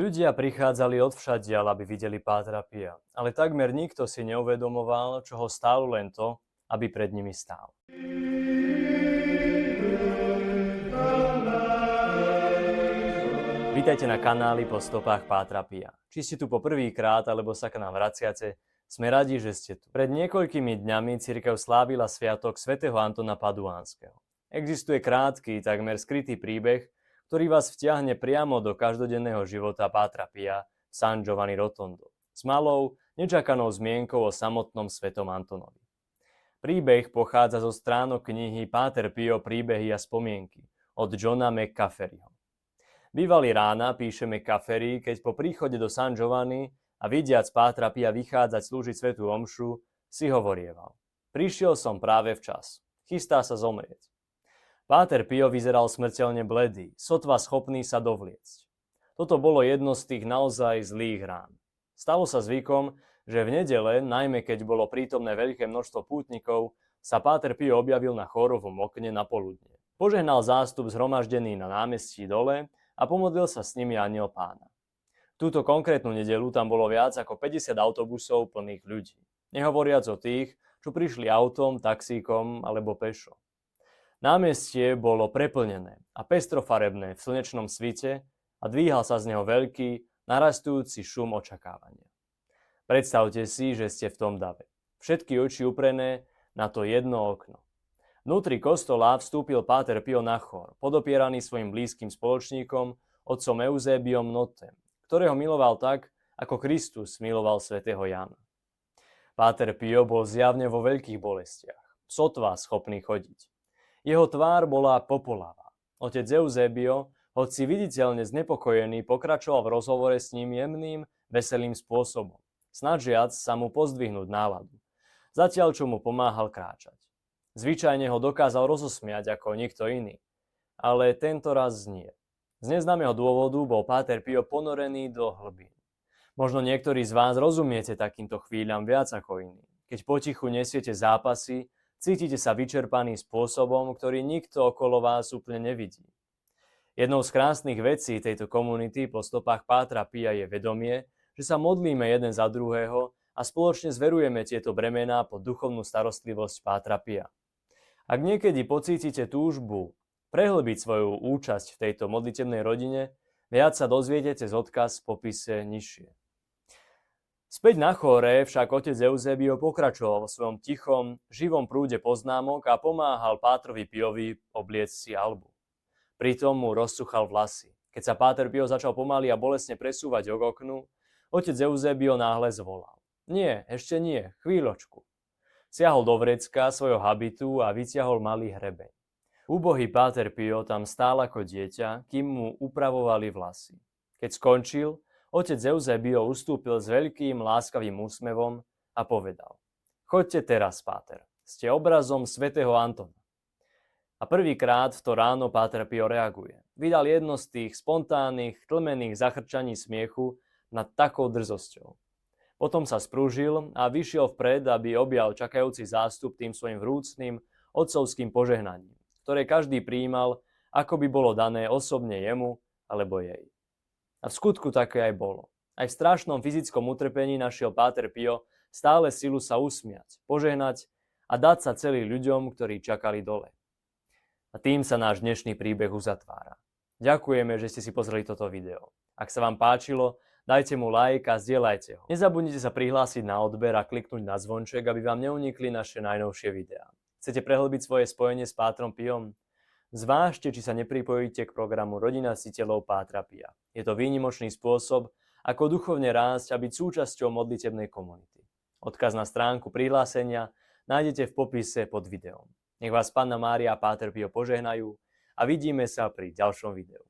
Ľudia prichádzali odvšadiaľ, aby videli Pátra Pia, ale takmer nikto si neuvedomoval, čo ho stálo len to, aby pred nimi stál. Vítajte na kanáli Po stopách Pátra Pia. Či ste tu po prvýkrát, alebo sa k nám vraciate, sme radi, že ste tu. Pred niekoľkými dňami cirkev slávila sviatok svätého Antona Paduánskeho. Existuje krátky, takmer skrytý príbeh, ktorý vás vtiahne priamo do každodenného života Pátra Pia v San Giovanni Rotondo s malou, nečakanou zmienkou o samotnom svätom Antonovi. Príbeh pochádza zo stránok knihy Páter Pio príbehy a spomienky od Johna McCafferyho. Bývalý rána, píše McCaffery, keď po príchode do San Giovanni a vidiac Pátra Pia vychádzať slúžiť svätú omšu, si hovorieval: prišiel som práve včas, chystá sa zomrieť. Páter Pio vyzeral smrteľne bledý, sotva schopný sa dovliecť. Toto bolo jedno z tých naozaj zlých rán. Stalo sa zvykom, že v nedele, najmä keď bolo prítomné veľké množstvo pútnikov, sa Páter Pio objavil na chórovom okne na poludnie. Požehnal zástup zhromaždený na námestí dole a pomodlil sa s nimi anjel Pána. Túto konkrétnu nedeľu tam bolo viac ako 50 autobusov plných ľudí. Nehovoriac o tých, čo prišli autom, taxíkom alebo pešo. Námestie bolo preplnené a pestrofarebné v slnečnom svite a dvíhal sa z neho veľký, narastujúci šum očakávania. Predstavte si, že ste v tom dave. Všetky oči uprené na to jedno okno. Vnútri kostola vstúpil Páter Pio na chór, podopieraný svojim blízkym spoločníkom, otcom Eusébiom Notem, ktorého miloval tak, ako Kristus miloval svätého Jána. Páter Pio bol zjavne vo veľkých bolestiach, sotva schopný chodiť. Jeho tvár bola popolavá. Otec Eusébio, hoci viditeľne znepokojený, pokračoval v rozhovore s ním jemným, veselým spôsobom, snažiac sa mu pozdvihnúť náladu, zatiaľ čo mu pomáhal kráčať. Zvyčajne ho dokázal rozosmiať ako nikto iný, ale tento raz nie. Z neznámeho dôvodu bol Páter Pio ponorený do hlbín. Možno niektorí z vás rozumiete takýmto chvíľam viac ako iní, keď potichu nesiete zápasy, cítite sa vyčerpaný spôsobom, ktorý nikto okolo vás úplne nevidí. Jednou z krásnych vecí tejto komunity Po stopách Pátra Pia je vedomie, že sa modlíme jeden za druhého a spoločne zverujeme tieto bremená pod duchovnú starostlivosť Pátra Pia. Ak niekedy pocítite túžbu prehlbiť svoju účasť v tejto modlitebnej rodine, viac sa dozviete cez odkaz v popise nižšie. Späť na chóre však otec Eusébio pokračoval vo svojom tichom, živom prúde poznámok a pomáhal Pátrovi Piovi obliecť si albu. Pritom mu rozsuchal vlasy. Keď sa Páter Pio začal pomaly a bolestne presúvať k oknu, otec Eusébio náhle zvolal: Nie, ešte nie, chvíľočku. Siahol do vrecka svojho habitu a vytiahol malý hrebeň. Úbohý Páter Pio tam stál ako dieťa, kým mu upravovali vlasy. Keď skončil, otec Eusébio ustúpil s veľkým láskavým úsmevom a povedal: Choďte teraz, Páter, ste obrazom svätého Antona. A prvýkrát v to ráno Páter Pio reaguje. Vydal jedno z tých spontánnych, tlmených zachrčaní smiechu nad takou drzosťou. Potom sa sprúžil a vyšiel vpred, aby objal čakajúci zástup tým svojim vrúcným, otcovským požehnaním, ktoré každý prijímal, ako by bolo dané osobne jemu alebo jej. A v skutku také aj bolo. Aj v strašnom fyzickom utrpení našiel Páter Pio stále silu sa usmiať, požehnať a dať sa celým ľuďom, ktorí čakali dole. A tým sa náš dnešný príbeh uzatvára. Ďakujeme, že ste si pozreli toto video. Ak sa vám páčilo, dajte mu like a zdieľajte ho. Nezabudnite sa prihlásiť na odber a kliknúť na zvonček, aby vám neunikli naše najnovšie videá. Chcete prehlbiť svoje spojenie s Pátrom Piom? Zvážte, či sa nepripojíte k programu Rodina ctiteľov Pátra Pia. Je to výnimočný spôsob, ako duchovne rásť a byť súčasťou modlitebnej komunity. Odkaz na stránku prihlásenia nájdete v popise pod videom. Nech vás Panna Mária a Páter Pio požehnajú a vidíme sa pri ďalšom videu.